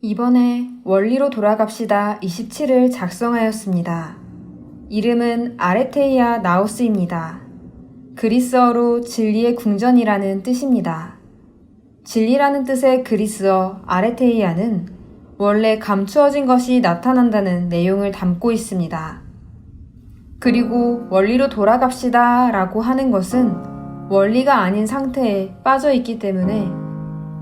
이번에 원리로 돌아갑시다 27을 작성하였습니다. 이름은 아레테이아 나우스입니다. 그리스어로 진리의 궁전이라는 뜻입니다. 진리라는 뜻의 그리스어 아레테이아는 원래 감추어진 것이 나타난다는 내용을 담고 있습니다. 그리고 원리로 돌아갑시다 라고 하는 것은 원리가 아닌 상태에 빠져 있기 때문에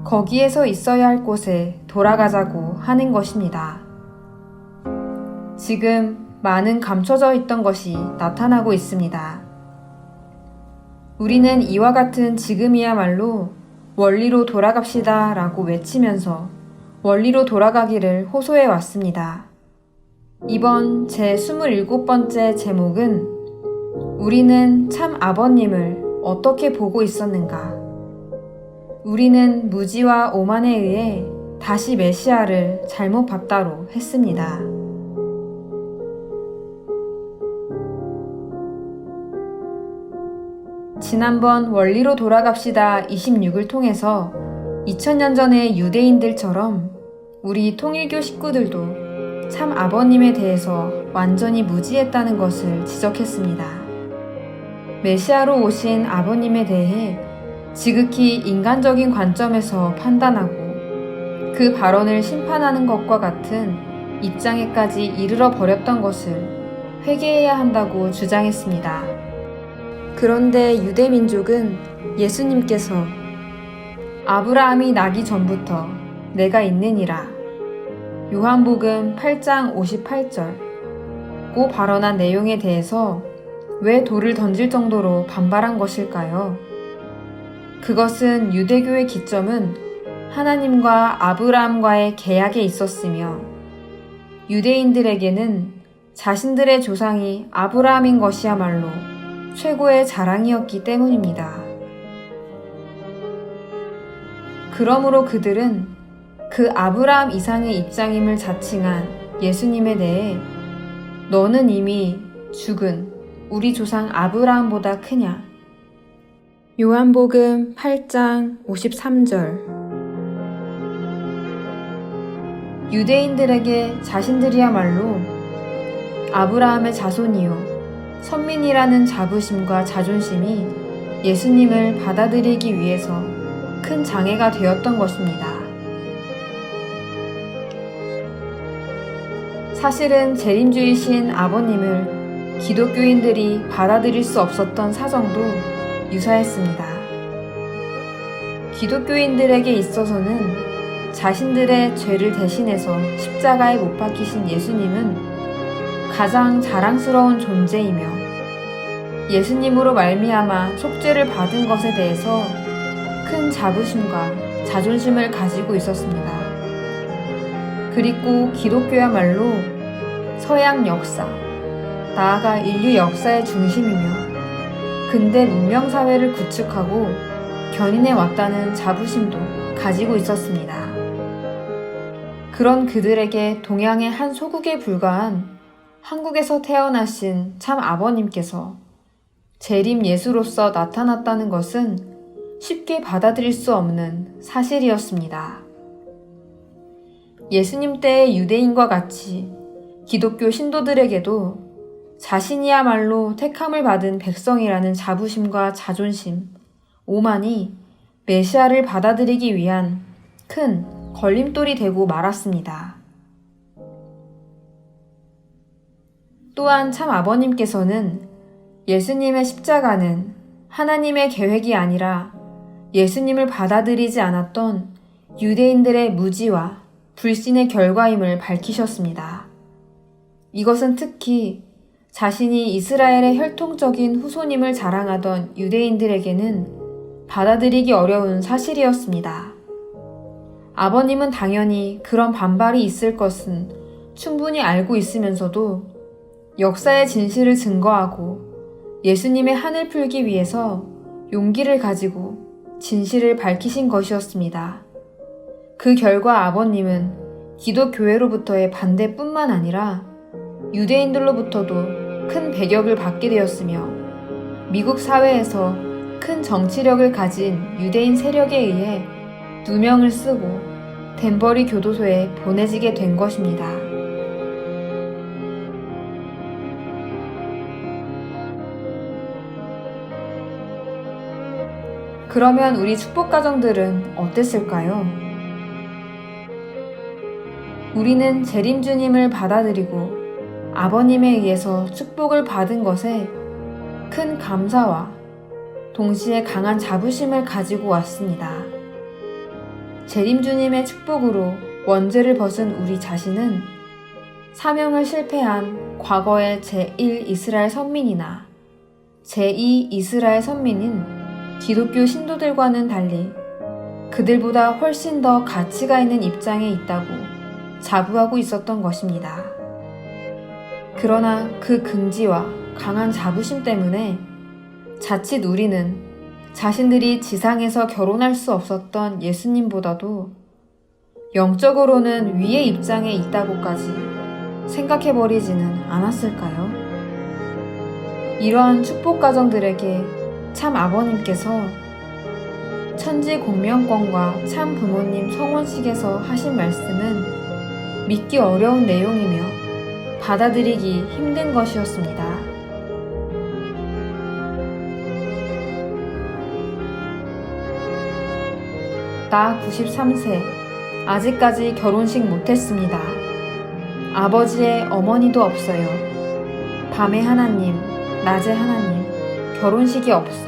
거기에서 있어야 할 곳에 돌아가자고 하는 것입니다. 지금 많은 감춰져 있던 것이 나타나고 있습니다. 우리는 이와 같은 지금이야말로 원리로 돌아갑시다 라고 외치면서 원리로 돌아가기를 호소해 왔습니다. 이번 제 27번째 제목은 우리는 참 아버님을 어떻게 보고 있었는가? 우리는 무지와 오만에 의해 다시 메시아를 잘못 봤다로 했습니다. 지난번 원리로 돌아갑시다 26을 통해서 2000년 전의 유대인들처럼 우리 통일교 식구들도 참 아버님에 대해서 완전히 무지했다는 것을 지적했습니다. 메시아로 오신 아버님에 대해 지극히 인간적인 관점에서 판단하고 그 발언을 심판하는 것과 같은 입장에까지 이르러 버렸던 것을 회개해야 한다고 주장했습니다. 그런데 유대민족은 예수님께서 아브라함이 나기 전부터 내가 있느니라 요한복음 8장 58절 발언한 내용에 대해서 왜 돌을 던질 정도로 반발한 것일까요? 그것은 유대교의 기점은 하나님과 아브라함과의 계약에 있었으며 유대인들에게는 자신들의 조상이 아브라함인 것이야말로 최고의 자랑이었기 때문입니다. 그러므로 그들은 그 아브라함 이상의 입장임을 자칭한 예수님에 대해 너는 이미 죽은 우리 조상 아브라함보다 크냐? 요한복음 8장 53절 유대인들에게 자신들이야말로 아브라함의 자손이요 선민이라는 자부심과 자존심이 예수님을 받아들이기 위해서 큰 장애가 되었던 것입니다. 사실은 재림주이신 아버님을 기독교인들이 받아들일 수 없었던 사정도 유사했습니다. 기독교인들에게 있어서는 자신들의 죄를 대신해서 십자가에 못 박히신 예수님은 가장 자랑스러운 존재이며 예수님으로 말미암아 속죄를 받은 것에 대해서 큰 자부심과 자존심을 가지고 있었습니다. 그리고 기독교야말로 서양 역사, 나아가 인류 역사의 중심이며 근대 문명사회를 구축하고 견인해 왔다는 자부심도 가지고 있었습니다. 그런 그들에게 동양의 한 소국에 불과한 한국에서 태어나신 참 아버님께서 재림 예수로서 나타났다는 것은 쉽게 받아들일 수 없는 사실이었습니다. 예수님 때의 유대인과 같이 기독교 신도들에게도 자신이야말로 택함을 받은 백성이라는 자부심과 자존심, 오만이 메시아를 받아들이기 위한 큰 걸림돌이 되고 말았습니다. 또한 참 아버님께서는 예수님의 십자가는 하나님의 계획이 아니라 예수님을 받아들이지 않았던 유대인들의 무지와 불신의 결과임을 밝히셨습니다. 이것은 특히 자신이 이스라엘의 혈통적인 후손임을 자랑하던 유대인들에게는 받아들이기 어려운 사실이었습니다. 아버님은 당연히 그런 반발이 있을 것은 충분히 알고 있으면서도 역사의 진실을 증거하고 예수님의 한을 풀기 위해서 용기를 가지고 진실을 밝히신 것이었습니다. 그 결과 아버님은 기독교회로부터의 반대뿐만 아니라 유대인들로부터도 큰 배격을 받게 되었으며 미국 사회에서 큰 정치력을 가진 유대인 세력에 의해 누명을 쓰고 덴버리 교도소에 보내지게 된 것입니다. 그러면 우리 축복가정들은 어땠을까요? 우리는 재림주님을 받아들이고 아버님에 의해서 축복을 받은 것에 큰 감사와 동시에 강한 자부심을 가지고 왔습니다. 재림주님의 축복으로 원죄를 벗은 우리 자신은 사명을 실패한 과거의 제1 이스라엘 선민이나 제2 이스라엘 선민인 기독교 신도들과는 달리 그들보다 훨씬 더 가치가 있는 입장에 있다고 자부하고 있었던 것입니다. 그러나 그 긍지와 강한 자부심 때문에 자칫 우리는 자신들이 지상에서 결혼할 수 없었던 예수님보다도 영적으로는 위의 입장에 있다고까지 생각해버리지는 않았을까요? 이러한 축복가정들에게 참 아버님께서 천지 공명권과 참 부모님 성혼식에서 하신 말씀은 믿기 어려운 내용이며 받아들이기 힘든 것이었습니다. 나 93세, 아직까지 결혼식 못했습니다. 아버지의 어머니도 없어요. 밤에 하나님, 낮에 하나님, 결혼식이 없어.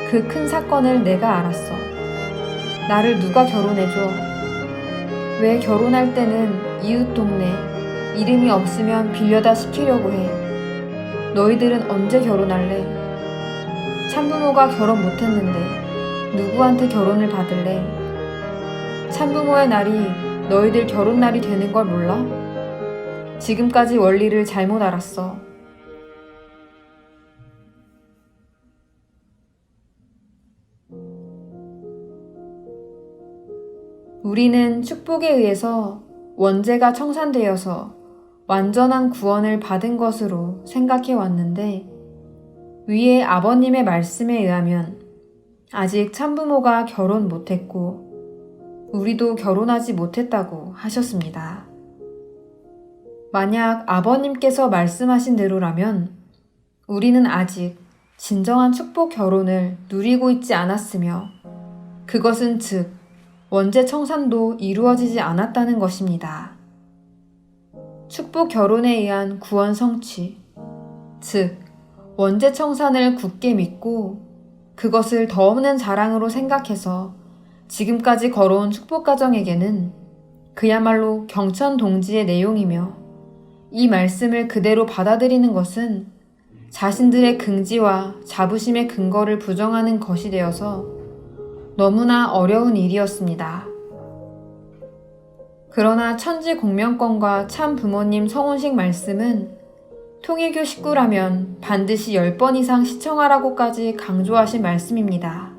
그 큰 사건을 내가 알았어. 나를 누가 결혼해줘? 왜 결혼할 때는 이웃 동네 이름이 없으면 빌려다 시키려고 해? 너희들은 언제 결혼할래? 참부모가 결혼 못했는데 누구한테 결혼을 받을래? 참부모의 날이 너희들 결혼 날이 되는 걸 몰라? 지금까지 원리를 잘못 알았어. 우리는 축복에 의해서 원죄가 청산되어서 완전한 구원을 받은 것으로 생각해 왔는데 위에 아버님의 말씀에 의하면 아직 참부모가 결혼 못했고 우리도 결혼하지 못했다고 하셨습니다. 만약 아버님께서 말씀하신 대로라면 우리는 아직 진정한 축복 결혼을 누리고 있지 않았으며 그것은 즉 원죄 청산도 이루어지지 않았다는 것입니다. 축복 결혼에 의한 구원 성취, 즉 원죄 청산을 굳게 믿고 그것을 더 없는 자랑으로 생각해서 지금까지 걸어온 축복 가정에게는 그야말로 경천동지의 내용이며 이 말씀을 그대로 받아들이는 것은 자신들의 긍지와 자부심의 근거를 부정하는 것이 되어서 너무나 어려운 일이었습니다. 그러나 천지 공명권과 참 부모님 성혼식 말씀은 통일교 식구라면 반드시 10번 이상 시청하라고까지 강조하신 말씀입니다.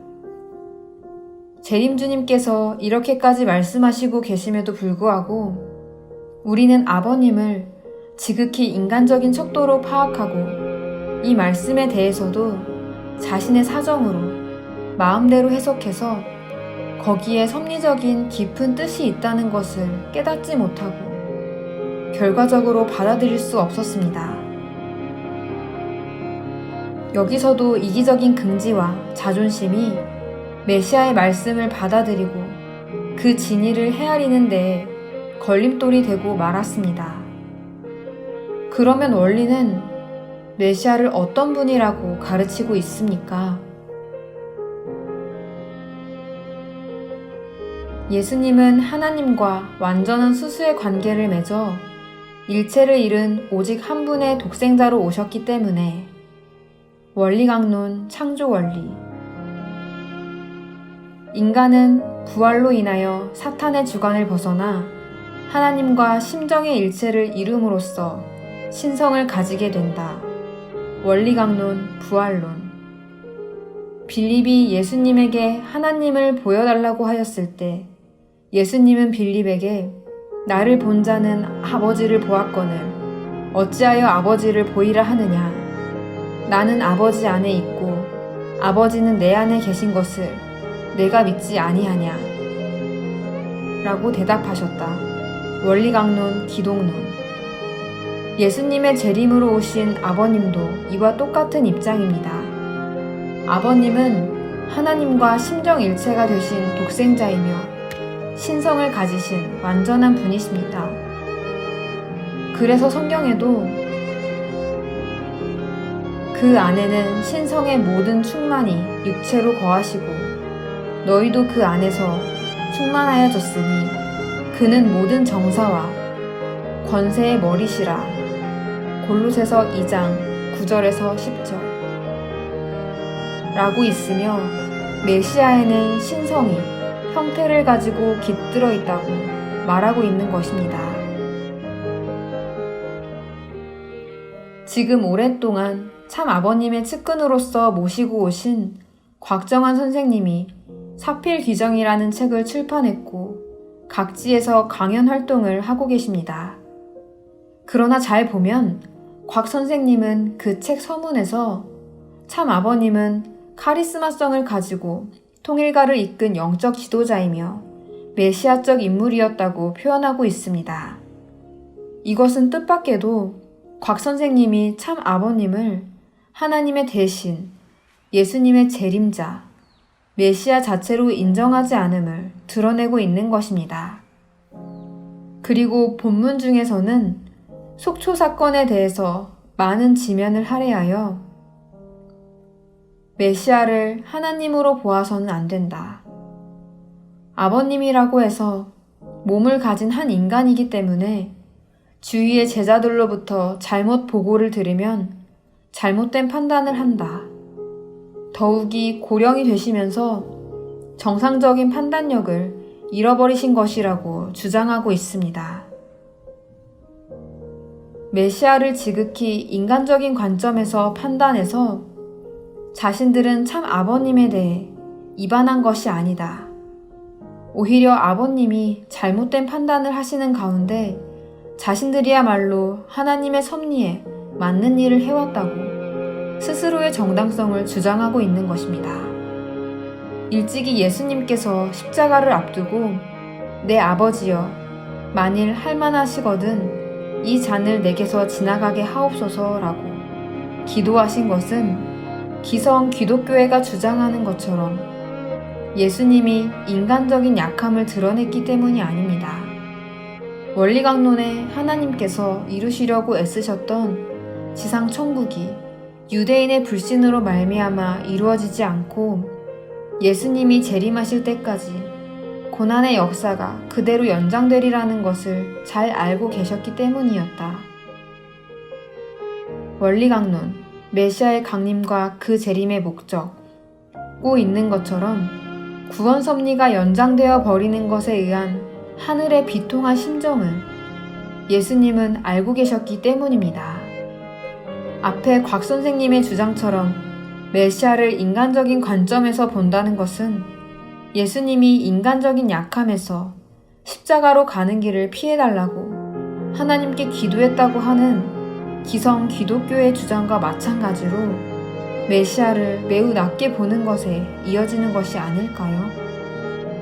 재림주님께서 이렇게까지 말씀하시고 계심에도 불구하고 우리는 아버님을 지극히 인간적인 척도로 파악하고 이 말씀에 대해서도 자신의 사정으로 마음대로 해석해서 거기에 섭리적인 깊은 뜻이 있다는 것을 깨닫지 못하고 결과적으로 받아들일 수 없었습니다. 여기서도 이기적인 긍지와 자존심이 메시아의 말씀을 받아들이고 그 진리를 헤아리는 데에 걸림돌이 되고 말았습니다. 그러면 원리는 메시아를 어떤 분이라고 가르치고 있습니까? 예수님은 하나님과 완전한 수수의 관계를 맺어 일체를 잃은 오직 한 분의 독생자로 오셨기 때문에 원리강론 창조 원리 인간은 부활로 인하여 사탄의 주관을 벗어나 하나님과 심정의 일체를 이룸으로써 신성을 가지게 된다. 원리강론 부활론 빌립이 예수님에게 하나님을 보여달라고 하였을 때 예수님은 빌립에게 나를 본 자는 아버지를 보았거늘 어찌하여 아버지를 보이라 하느냐. 나는 아버지 안에 있고 아버지는 내 안에 계신 것을 내가 믿지 아니하냐. 라고 대답하셨다. 원리강론, 기독론. 예수님의 재림으로 오신 아버님도 이와 똑같은 입장입니다. 아버님은 하나님과 심정일체가 되신 독생자이며 신성을 가지신 완전한 분이십니다. 그래서 성경에도 그 안에는 신성의 모든 충만이 육체로 거하시고 너희도 그 안에서 충만하여졌으니 그는 모든 정사와 권세의 머리시라. 골로새서 2장 9절에서 10절 라고 있으며 메시아에는 신성이 형태를 가지고 깃들어 있다고 말하고 있는 것입니다. 지금 오랫동안 참 아버님의 측근으로서 모시고 오신 곽정환 선생님이 사필귀정이라는 책을 출판했고 각지에서 강연 활동을 하고 계십니다. 그러나 잘 보면 곽 선생님은 그 책 서문에서 참 아버님은 카리스마성을 가지고 통일가를 이끈 영적 지도자이며 메시아적 인물이었다고 표현하고 있습니다. 이것은 뜻밖에도 곽 선생님이 참 아버님을 하나님의 대신, 예수님의 재림자, 메시아 자체로 인정하지 않음을 드러내고 있는 것입니다. 그리고 본문 중에서는 속초 사건에 대해서 많은 지면을 할애하여 메시아를 하나님으로 보아서는 안 된다. 아버님이라고 해서 몸을 가진 한 인간이기 때문에 주위의 제자들로부터 잘못 보고를 들으면 잘못된 판단을 한다. 더욱이 고령이 되시면서 정상적인 판단력을 잃어버리신 것이라고 주장하고 있습니다. 메시아를 지극히 인간적인 관점에서 판단해서 자신들은 참 아버님에 대해 이반한 것이 아니다. 오히려 아버님이 잘못된 판단을 하시는 가운데 자신들이야말로 하나님의 섭리에 맞는 일을 해왔다고 스스로의 정당성을 주장하고 있는 것입니다. 일찍이 예수님께서 십자가를 앞두고 내 아버지여 만일 할만하시거든 이 잔을 내게서 지나가게 하옵소서라고 기도하신 것은 기성 기독교회가 주장하는 것처럼 예수님이 인간적인 약함을 드러냈기 때문이 아닙니다. 원리강론에 하나님께서 이루시려고 애쓰셨던 지상 천국이 유대인의 불신으로 말미암아 이루어지지 않고 예수님이 재림하실 때까지 고난의 역사가 그대로 연장되리라는 것을 잘 알고 계셨기 때문이었다. 원리강론, 메시아의 강림과 그 재림의 목적고 있는 것처럼 구원 섭리가 연장되어 버리는 것에 의한 하늘의 비통한 심정을 예수님은 알고 계셨기 때문입니다. 앞에 곽 선생님의 주장처럼 메시아를 인간적인 관점에서 본다는 것은 예수님이 인간적인 약함에서 십자가로 가는 길을 피해달라고 하나님께 기도했다고 하는 기성 기독교의 주장과 마찬가지로 메시아를 매우 낮게 보는 것에 이어지는 것이 아닐까요?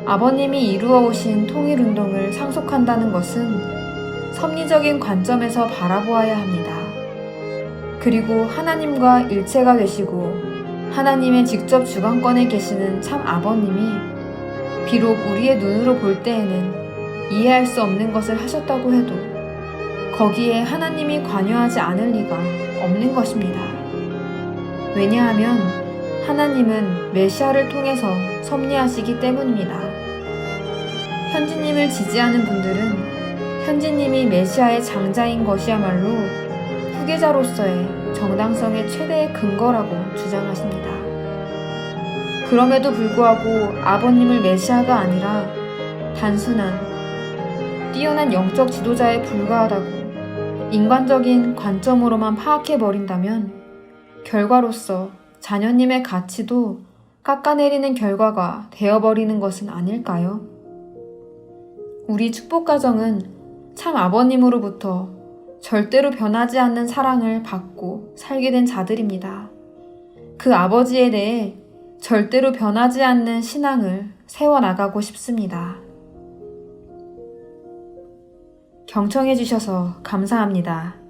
아버님이 이루어 오신 통일운동을 상속한다는 것은 섭리적인 관점에서 바라보아야 합니다. 그리고 하나님과 일체가 되시고 하나님의 직접 주관권에 계시는 참 아버님이 비록 우리의 눈으로 볼 때에는 이해할 수 없는 것을 하셨다고 해도 거기에 하나님이 관여하지 않을 리가 없는 것입니다. 왜냐하면 하나님은 메시아를 통해서 섭리하시기 때문입니다. 현지님을 지지하는 분들은 현지님이 메시아의 장자인 것이야말로 후계자로서의 정당성의 최대의 근거라고 주장하십니다. 그럼에도 불구하고 아버님을 메시아가 아니라 단순한 뛰어난 영적 지도자에 불과하다고 인간적인 관점으로만 파악해버린다면 결과로서 자녀님의 가치도 깎아내리는 결과가 되어버리는 것은 아닐까요? 우리 축복가정은 참 아버님으로부터 절대로 변하지 않는 사랑을 받고 살게 된 자들입니다. 그 아버지에 대해 절대로 변하지 않는 신앙을 세워나가고 싶습니다. 경청해주셔서 감사합니다.